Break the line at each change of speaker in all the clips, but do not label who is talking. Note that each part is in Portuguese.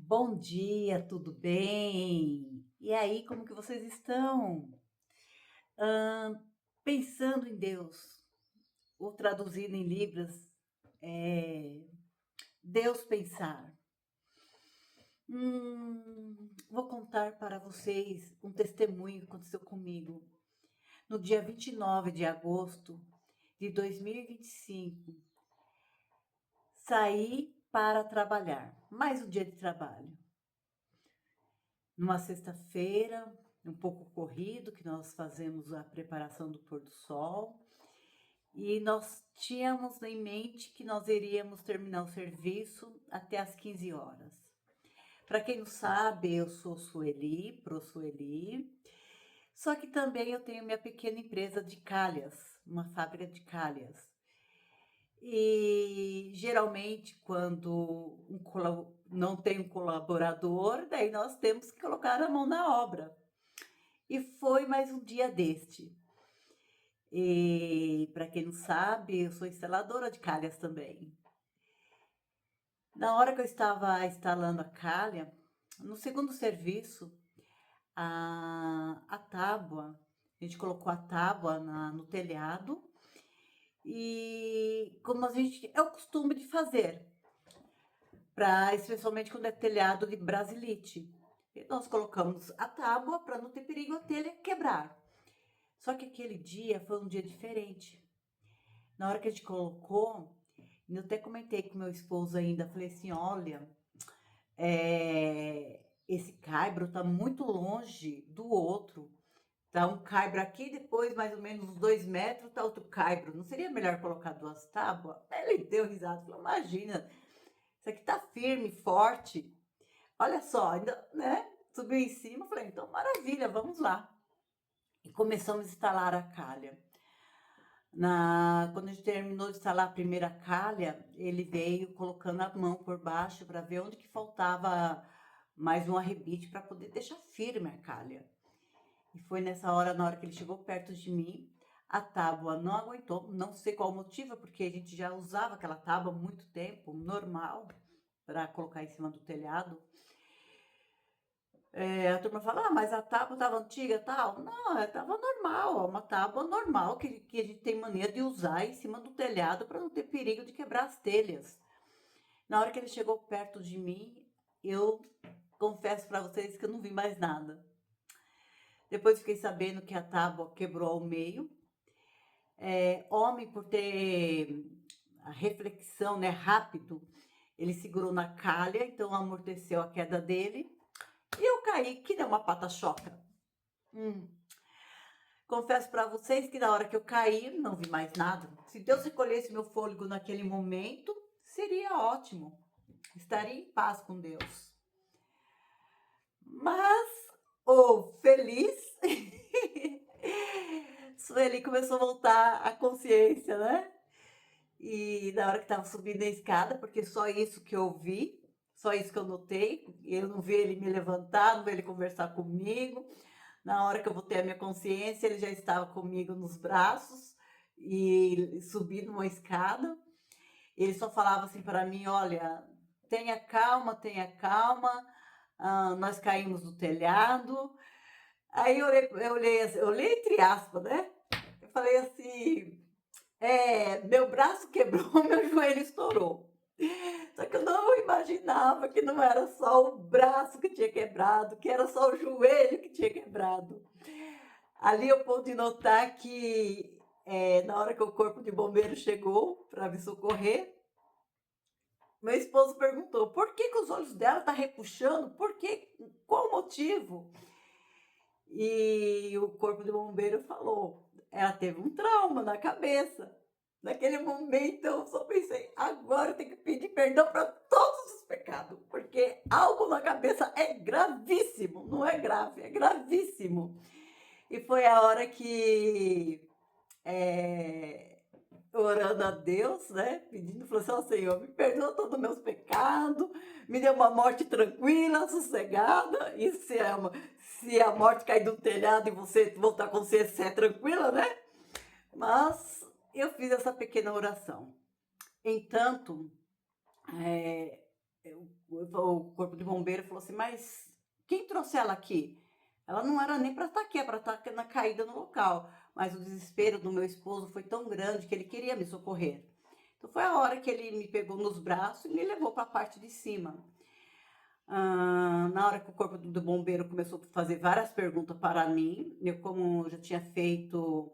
Bom dia, tudo bem? E aí, como que vocês estão? Hã, Pensando em Deus, ou traduzindo em libras, Deus pensar. Vou contar para vocês um testemunho que aconteceu comigo. No dia 29 de agosto de 2025, saí para trabalhar, mais um dia de trabalho. Numa sexta-feira, um pouco corrido, que nós fazemos a preparação do pôr do sol, e nós tínhamos em mente que nós iríamos terminar o serviço até às 15 horas. Para quem não sabe, eu sou Sueli, pro Sueli, só que também eu tenho minha pequena empresa de calhas, uma fábrica de calhas. E geralmente, quando não tem um colaborador, daí nós temos que colocar a mão na obra. E foi mais um dia deste. E para quem não sabe, eu sou instaladora de calhas também. Na hora que eu estava instalando a calha, no segundo serviço, a tábua, a gente colocou a tábua no telhado e como a gente é o costume de fazer, especialmente quando é telhado de brasilite. E nós colocamos a tábua para não ter perigo a telha quebrar. Só que aquele dia foi um dia diferente. Na hora que a gente colocou, eu até comentei com meu esposo ainda, falei assim, olha, esse caibro tá muito longe do outro. Tá um caibro aqui, depois mais ou menos uns 2 metros, tá outro caibro. Não seria melhor colocar duas tábuas? Ele deu risada, falou, imagina, isso aqui tá firme, forte. Olha só, ainda, né? Subiu em cima, falei, então maravilha, vamos lá. E começamos a instalar a calha. Quando a gente terminou de instalar a primeira calha, ele veio colocando a mão por baixo para ver onde que faltava mais um arrebite para poder deixar firme a calha. E foi nessa hora, na hora que ele chegou perto de mim, a tábua não aguentou, não sei qual o motivo, porque a gente já usava aquela tábua há muito tempo, normal, para colocar em cima do telhado. A turma fala, mas a tábua estava antiga e tal. Não, estava normal, uma tábua normal que a gente tem mania de usar em cima do telhado para não ter perigo de quebrar as telhas. Na hora que ele chegou perto de mim, eu confesso para vocês que eu não vi mais nada. Depois fiquei sabendo que a tábua quebrou ao meio. Homem, por ter a reflexão, né, rápido, ele segurou na calha, então amorteceu a queda dele. E eu caí, que nem uma pata-choca. Hum. Confesso para vocês que na hora que eu caí, não vi mais nada. Se Deus recolhesse meu fôlego naquele momento, seria ótimo. Estaria em paz com Deus. Mas, feliz, Sueli começou a voltar a consciência, né? E na hora que estava subindo a escada, porque só isso que eu vi, só isso que eu notei, eu não vi ele me levantar, não vi ele conversar comigo. Na hora que eu voltei a minha consciência, ele já estava comigo nos braços e subindo uma escada. Ele só falava assim para mim: olha, tenha calma, nós caímos do telhado. Aí eu olhei entre aspas, né? Eu falei assim: meu braço quebrou, meu joelho estourou. Só que eu não imaginava que não era só o braço que tinha quebrado, que era só o joelho que tinha quebrado. Ali eu pude notar que na hora que o corpo de bombeiro chegou para me socorrer, meu esposo perguntou por que os olhos dela estão repuxando, por que, qual o motivo? E o corpo de bombeiro falou, ela teve um trauma na cabeça. Naquele momento eu só pensei, agora eu tenho que pedir perdão para todos os pecados, porque algo na cabeça é gravíssimo, não é grave, é gravíssimo. E foi a hora que, orando a Deus, né, pedindo, falou assim, ó Senhor, me perdoa todos os meus pecados, me dê uma morte tranquila, sossegada, e se a morte cair do telhado e você voltar com você é tranquila, né? Mas eu fiz essa pequena oração. Entanto, o corpo de bombeiro falou assim, mas quem trouxe ela aqui? Ela não era nem para estar aqui, é para estar na caída no local. Mas o desespero do meu esposo foi tão grande que ele queria me socorrer. Então foi a hora que ele me pegou nos braços e me levou para a parte de cima. Na hora que o corpo do bombeiro começou a fazer várias perguntas para mim, eu como já tinha feito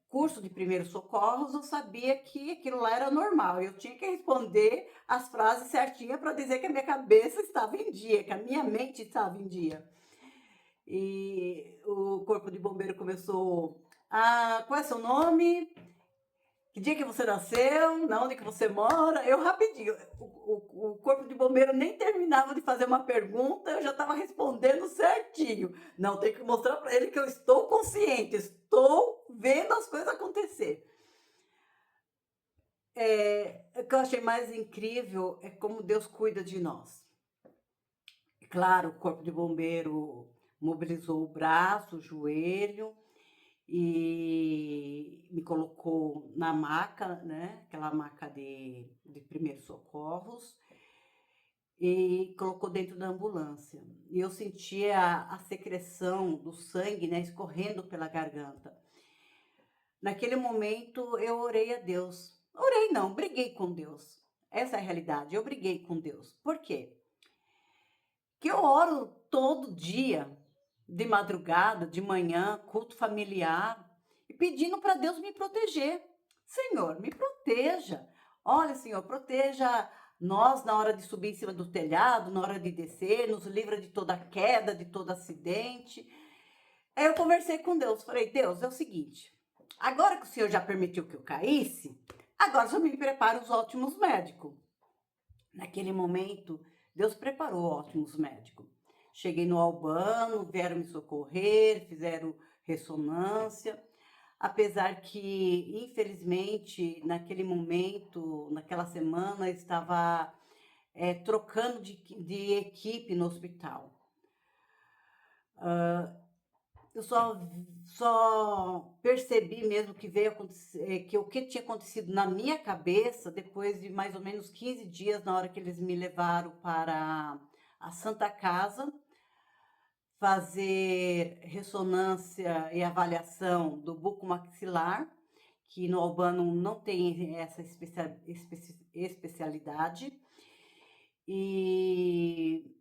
curso de primeiros socorros, eu sabia que aquilo lá era normal. Eu tinha que responder as frases certinhas para dizer que a minha cabeça estava em dia, que a minha mente estava em dia. E o corpo de bombeiro começou: qual é seu nome? Que dia que você nasceu? Na onde que você mora? Eu rapidinho. O corpo de bombeiro nem terminava de fazer uma pergunta, eu já estava respondendo certinho. Não, tem que mostrar para ele que eu estou consciente, estou vendo as coisas acontecer. O que eu achei mais incrível é como Deus cuida de nós. Claro, o corpo de bombeiro mobilizou o braço, o joelho, e me colocou na maca, né? Aquela maca de primeiros socorros, e colocou dentro da ambulância. E eu sentia a secreção do sangue, né, escorrendo pela garganta. Naquele momento eu orei a Deus. Orei não, briguei com Deus. Essa é a realidade, eu briguei com Deus. Por quê? Que eu oro todo dia, de madrugada, de manhã, culto familiar, e pedindo para Deus me proteger. Senhor, me proteja. Olha, Senhor, proteja nós na hora de subir em cima do telhado, na hora de descer, nos livra de toda queda, de todo acidente. Aí eu conversei com Deus, falei, Deus, é o seguinte, agora que o Senhor já permitiu que eu caísse, agora só me prepara os ótimos médicos. Naquele momento, Deus preparou ótimos médicos. Cheguei no Albano, vieram me socorrer, fizeram ressonância, apesar que, infelizmente, naquele momento, naquela semana, eu estava trocando de equipe no hospital. Eu só percebi mesmo que veio acontecer, que o que tinha acontecido na minha cabeça depois de mais ou menos 15 dias, na hora que eles me levaram para a Santa Casa fazer ressonância e avaliação do bucomaxilar, que no Albano não tem essa especialidade. E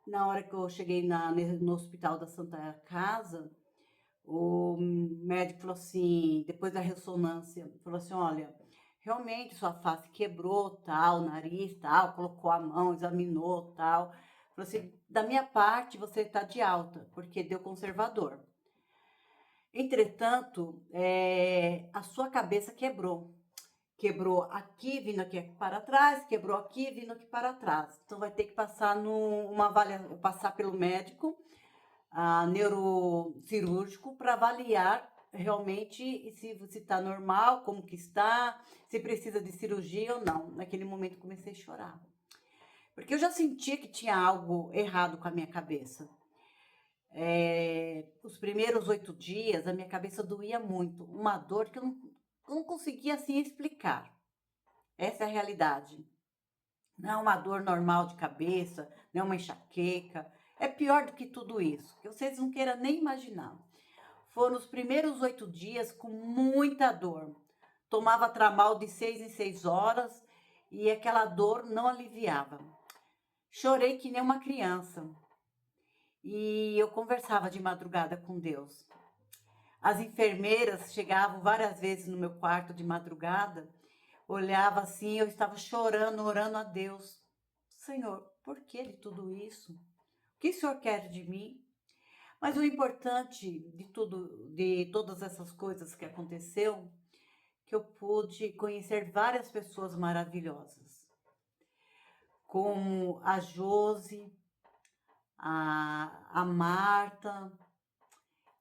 na hora que eu cheguei no Hospital da Santa Casa, o médico falou assim, depois da ressonância, falou assim, olha, realmente sua face quebrou, tal, nariz, tal, colocou a mão, examinou, tal. Falou assim, da minha parte você está de alta, porque deu conservador. Entretanto, a sua cabeça quebrou. Quebrou aqui, vindo aqui para trás, quebrou aqui, vindo aqui para trás. Então vai ter que passar passar pelo médico neurocirúrgico para avaliar realmente se você está normal, como que está, se precisa de cirurgia ou não. Naquele momento comecei a chorar. Porque eu já sentia que tinha algo errado com a minha cabeça. Os primeiros 8 dias, a minha cabeça doía muito. Uma dor que eu não conseguia assim explicar. Essa é a realidade. Não é uma dor normal de cabeça, não é uma enxaqueca. É pior do que tudo isso, que vocês não queiram nem imaginar. Foram os primeiros 8 dias com muita dor. Tomava tramal de 6 em 6 horas e aquela dor não aliviava. Chorei que nem uma criança. E eu conversava de madrugada com Deus. As enfermeiras chegavam várias vezes no meu quarto de madrugada, olhava assim, eu estava chorando, orando a Deus. Senhor, por que de tudo isso? O que o Senhor quer de mim? Mas o importante de todas essas coisas que aconteceu, que eu pude conhecer várias pessoas maravilhosas, como a Josi, a Marta,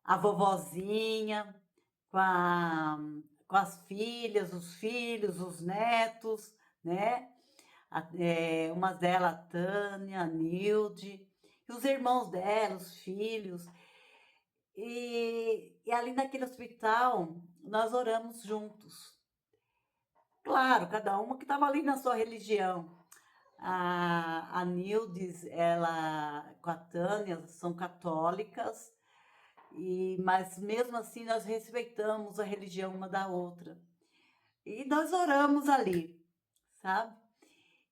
a vovozinha, com as filhas, os filhos, os netos, né? Umas delas, a Tânia, a Nilde, e os irmãos dela, os filhos. E ali naquele hospital, nós oramos juntos. Claro, cada uma que estava ali na sua religião. A Nildes, ela com a Tânia são católicas, mas mesmo assim nós respeitamos a religião uma da outra. E nós oramos ali, sabe?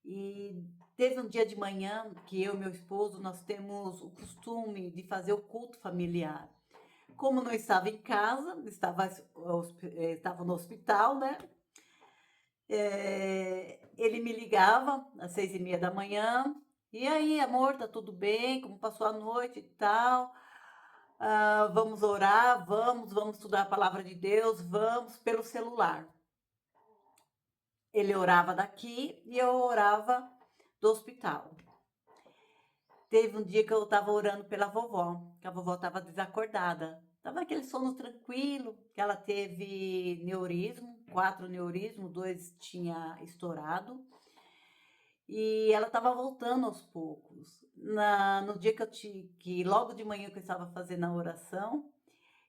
E teve um dia de manhã que eu e meu esposo, nós temos o costume de fazer o culto familiar. Como não estava em casa, estava no hospital, né? Ele me ligava às 6:30 da manhã. E aí, amor, tá tudo bem? Como passou a noite e tal? Vamos orar, vamos estudar a palavra de Deus, vamos pelo celular. Ele orava daqui e eu orava do hospital. Teve um dia que eu estava orando pela vovó, que a vovó estava desacordada. Estava naquele sono tranquilo, que ela teve neurismo, 4 neurismos, 2 tinha estourado. E ela estava voltando aos poucos. No dia que logo de manhã que eu estava fazendo a oração,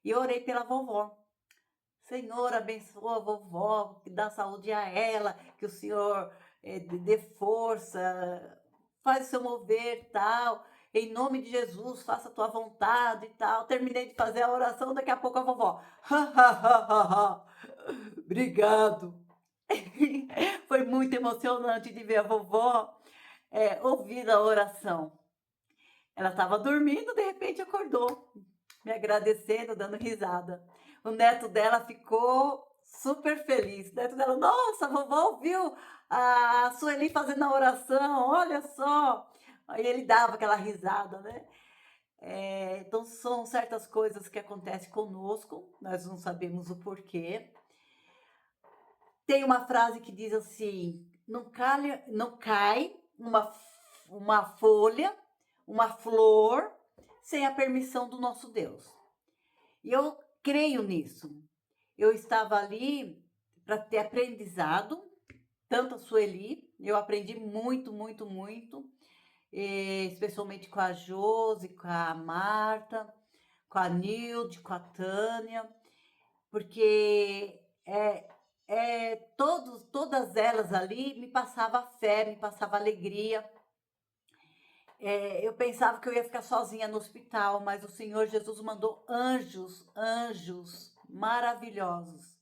e eu orei pela vovó. Senhor, abençoa a vovó, que dá saúde a ela, que o Senhor dê força, faz o seu mover, tal. Em nome de Jesus, faça a tua vontade e tal. Terminei de fazer a oração, daqui a pouco a vovó. Obrigado. Foi muito emocionante de ver a vovó ouvir a oração. Ela estava dormindo, de repente acordou, me agradecendo, dando risada. O neto dela ficou super feliz. O neto dela, nossa, a vovó ouviu a Sueli fazendo a oração, olha só. Aí ele dava aquela risada, né? Então são certas coisas que acontecem conosco, nós não sabemos o porquê. Tem uma frase que diz assim: não cai uma folha, uma flor, sem a permissão do nosso Deus. E eu creio nisso. Eu estava ali para ter aprendizado, tanto a Sueli, eu aprendi muito, muito, muito, especialmente com a Josi, com a Marta, com a Nilde, com a Tânia, porque todas elas ali me passavam fé, me passavam alegria. Eu pensava que eu ia ficar sozinha no hospital, mas o Senhor Jesus mandou anjos maravilhosos.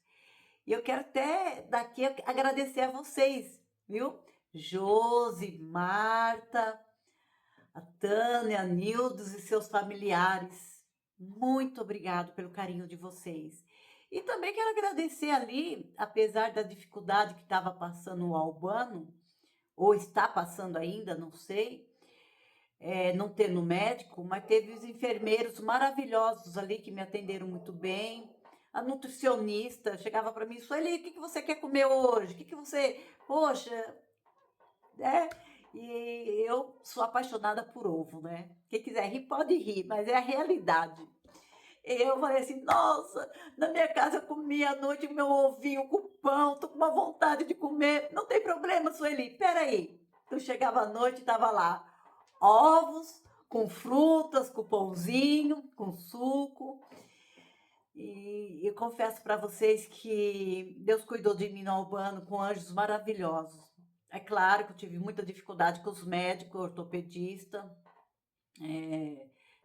E eu quero até daqui agradecer a vocês, viu? Josi, Marta, a Tânia, a Nildes e seus familiares. Muito obrigado pelo carinho de vocês. E também quero agradecer ali, apesar da dificuldade que estava passando o Albano, ou está passando ainda, não sei, não tendo médico, mas teve os enfermeiros maravilhosos ali que me atenderam muito bem. A nutricionista chegava para mim, Sueli, o que você quer comer hoje? O que você... Poxa, né? E eu sou apaixonada por ovo, né? Quem quiser rir, pode rir, mas é a realidade. Eu falei assim, nossa, na minha casa eu comia à noite meu ovinho com pão, tô com uma vontade de comer. Não tem problema, Sueli, peraí. Eu chegava à noite e tava lá, ovos, com frutas, com pãozinho, com suco. E eu confesso para vocês que Deus cuidou de mim no Albano com anjos maravilhosos. É claro que eu tive muita dificuldade com os médicos, ortopedista.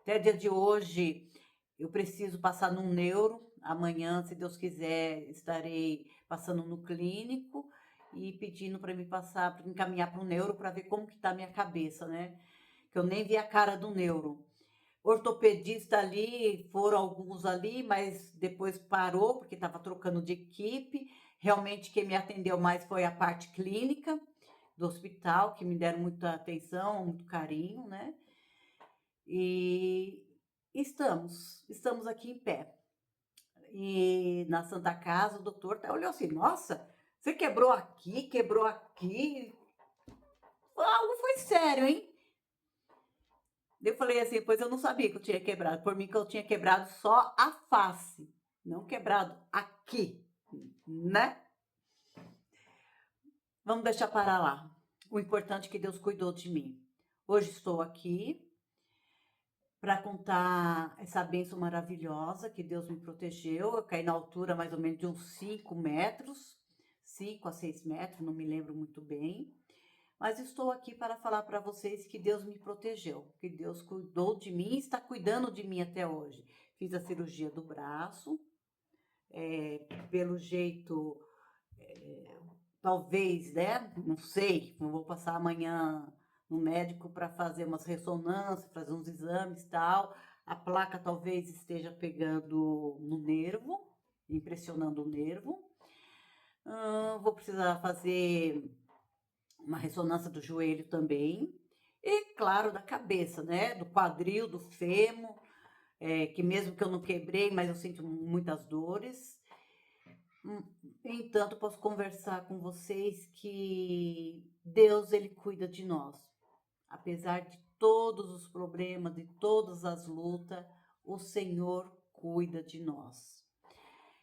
Até dia de hoje eu preciso passar num neuro. Amanhã, se Deus quiser, estarei passando no clínico e pedindo para me passar, para encaminhar para o neuro para ver como que está a minha cabeça, né? Que eu nem vi a cara do neuro. Ortopedista ali, foram alguns ali, mas depois parou porque estava trocando de equipe. Realmente quem me atendeu mais foi a parte clínica do hospital, que me deram muita atenção, muito carinho, né? E estamos aqui em pé. E na Santa Casa, o doutor olhou assim, nossa, você quebrou aqui, quebrou aqui. Algo foi sério, hein? Eu falei assim, pois eu não sabia que eu tinha quebrado. Por mim que eu tinha quebrado só a face, não quebrado aqui, né? Vamos deixar para lá. O importante é que Deus cuidou de mim. Hoje estou aqui para contar essa bênção maravilhosa que Deus me protegeu. Eu caí na altura mais ou menos de uns 5 metros, 5 a 6 metros, não me lembro muito bem. Mas estou aqui para falar para vocês que Deus me protegeu, que Deus cuidou de mim e está cuidando de mim até hoje. Fiz a cirurgia do braço, pelo jeito, talvez, né? Não sei, eu vou passar amanhã no médico para fazer umas ressonâncias, fazer uns exames e tal. A placa talvez esteja pegando no nervo, impressionando o nervo. Vou precisar fazer uma ressonância do joelho também. E, claro, da cabeça, né? Do quadril, do fêmur, que mesmo que eu não quebrei, mas eu sinto muitas dores. Entanto, posso conversar com vocês que Deus, Ele cuida de nós. Apesar de todos os problemas, de todas as lutas, o Senhor cuida de nós.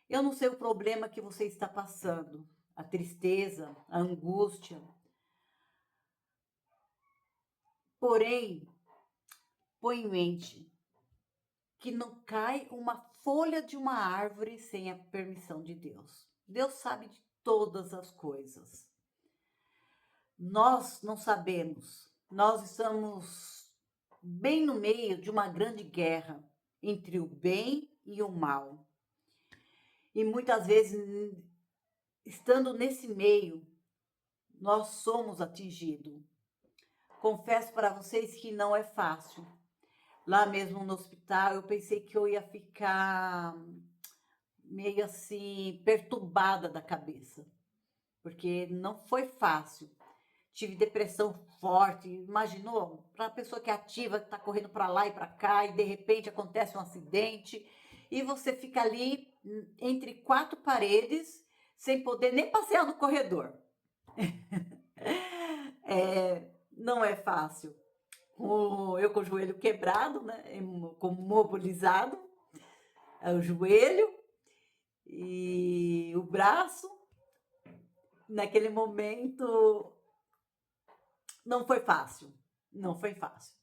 Eu não sei o problema que você está passando, a tristeza, a angústia. Porém, põe em mente que não cai uma folha de uma árvore sem a permissão de Deus. Deus sabe de todas as coisas. Nós não sabemos. Nós estamos bem no meio de uma grande guerra entre o bem e o mal. E muitas vezes, estando nesse meio, nós somos atingidos. Confesso para vocês que não é fácil. Lá mesmo no hospital, eu pensei que eu ia ficar meio assim, perturbada da cabeça, porque não foi fácil. Tive depressão forte, imaginou? Para uma pessoa que é ativa, que está correndo para lá e para cá, e de repente acontece um acidente, e você fica ali entre quatro paredes, sem poder nem passear no corredor. Não é fácil. Eu com o joelho quebrado, né? Com mobilizado, o joelho e o braço. Naquele momento, não foi fácil. Não foi fácil.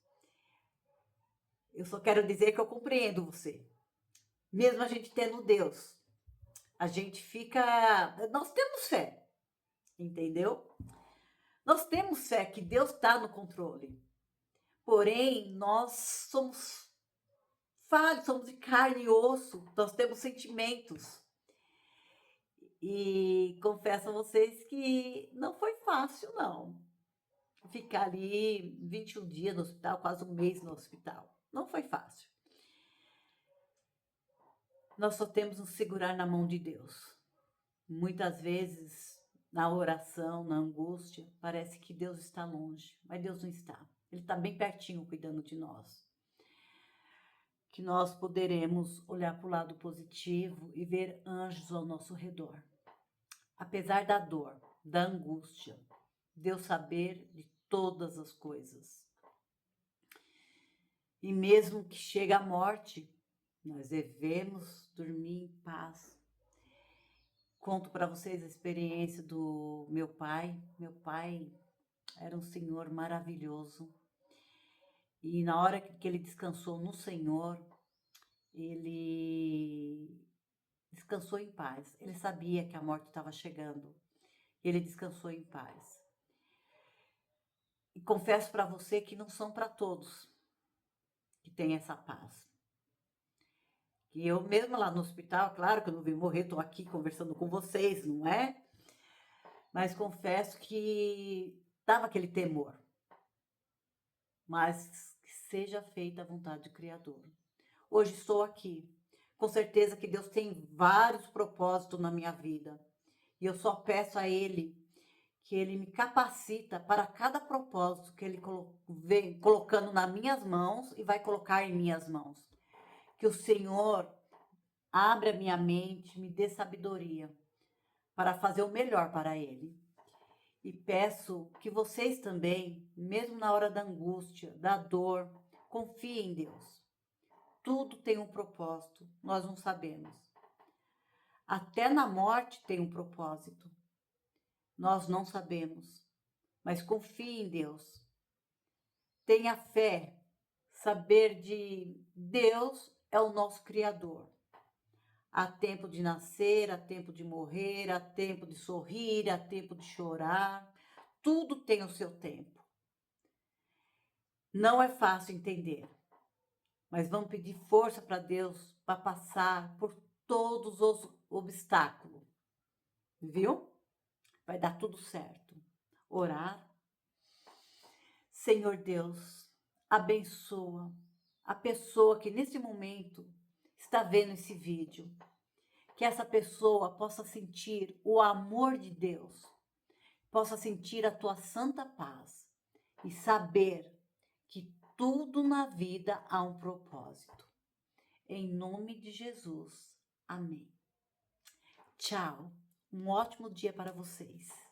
Eu só quero dizer que eu compreendo você. Mesmo a gente tendo Deus, a gente fica. Nós temos fé, entendeu? Nós temos fé que Deus está no controle. Porém, nós somos falhos, somos de carne e osso, nós temos sentimentos. E confesso a vocês que não foi fácil, não. Ficar ali 21 dias no hospital, quase um mês no hospital. Não foi fácil. Nós só temos nos segurar na mão de Deus. Muitas vezes, na oração, na angústia, parece que Deus está longe, mas Deus não está. Ele está bem pertinho, cuidando de nós. Que nós poderemos olhar para o lado positivo e ver anjos ao nosso redor. Apesar da dor, da angústia, Deus saber de todas as coisas. E mesmo que chegue a morte, nós devemos dormir em paz. Conto para vocês a experiência do meu pai. Meu pai era um senhor maravilhoso. E na hora que ele descansou no Senhor, ele descansou em paz. Ele sabia que a morte estava chegando. Ele descansou em paz. E confesso para você que não são para todos que tem essa paz. E eu mesma lá no hospital, claro que eu não vim morrer, estou aqui conversando com vocês, não é? Mas confesso que estava aquele temor. Mas que seja feita a vontade do Criador. Hoje estou aqui. Com certeza que Deus tem vários propósitos na minha vida. E eu só peço a Ele que Ele me capacita para cada propósito que Ele vem colocando nas minhas mãos e vai colocar em minhas mãos. Que o Senhor abra minha mente, me dê sabedoria para fazer o melhor para Ele. E peço que vocês também, mesmo na hora da angústia, da dor, confiem em Deus. Tudo tem um propósito, nós não sabemos. Até na morte tem um propósito. Nós não sabemos, mas confie em Deus. Tenha fé, saber de Deus é o nosso Criador. Há tempo de nascer, há tempo de morrer, há tempo de sorrir, há tempo de chorar. Tudo tem o seu tempo. Não é fácil entender, mas vamos pedir força para Deus para passar por todos os obstáculos, viu? Vai dar tudo certo. Orar. Senhor Deus, abençoa a pessoa que nesse momento está vendo esse vídeo. Que essa pessoa possa sentir o amor de Deus, possa sentir a tua santa paz e saber que tudo na vida há um propósito. Em nome de Jesus. Amém. Tchau. Um ótimo dia para vocês.